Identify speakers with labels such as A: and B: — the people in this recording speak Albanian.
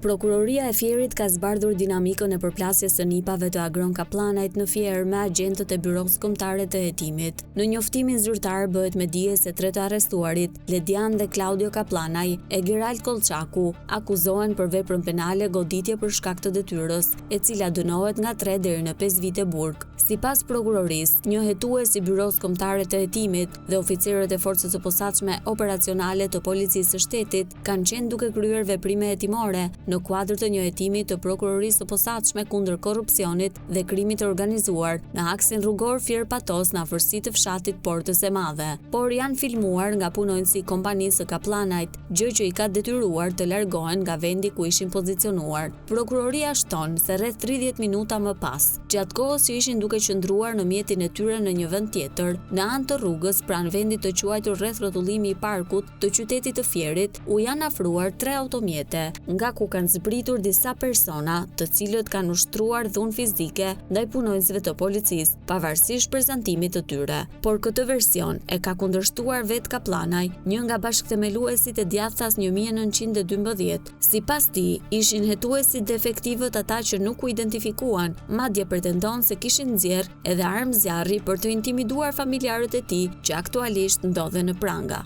A: Prokuroria e Fierit ka zbardhur dinamikën e përplasjes së nipave të Agron Kaplanajt në Fier me agjentët e Byros Kombëtare të Hetimit. Në njoftimin zyrtar bëhet me dije se tre të arrestuarit, Ledian dhe Claudio Kaplanaj e Gerald Kolçaku, akuzohen për veprën penale goditje për shkak të detyrës, e cila dënohet nga 3 deri në 5 vite burg. Sipas prokurorisë, një hetues i Byros Kombëtare të Hetimit dhe oficerët e forcës së posaçme operacionale të policisë së shtetit kanë qenë duke kryer veprime hetimore në kuadër të një hetimi të prokurorisë së posaçme kundër korrupsionit dhe krimit të organizuar në aksin rrugor Fier-Patos në afërsi të fshatit Portës së Madhe, por janë filmuar nga punonjësi i kompanisë së Kaplanajt, gjë që i ka detyruar të largohen nga vendi ku ishin pozicionuar. Prokuroria shton se rreth 30 minuta më pas, gjatë kohës që ishin duke qëndruar në mjetin e tyre në një vend tjetër, në anë të rrugës pranë vendit të quajtur rreth rrotullimi i parkut të qytetit të Fierit, u janë afruar 3 automjete, nga ku kanë zbritur disa persona, të cilët kanë ushtruar dhunë fizike ndaj punonjësve të policisë, pavarësisht prezantimit të tyre. Por këtë version e ka kundërshtuar vetë Kaplanaj, një nga bashkëthemeluesit e djathtas 1912. Sipas tij, ishin hetuesit defektivët ata që nuk u identifikuan, madje pretendon se kishin nxjerrë edhe armë zjarri për të intimiduar familjarët e tij që aktualisht ndodhen në pranga.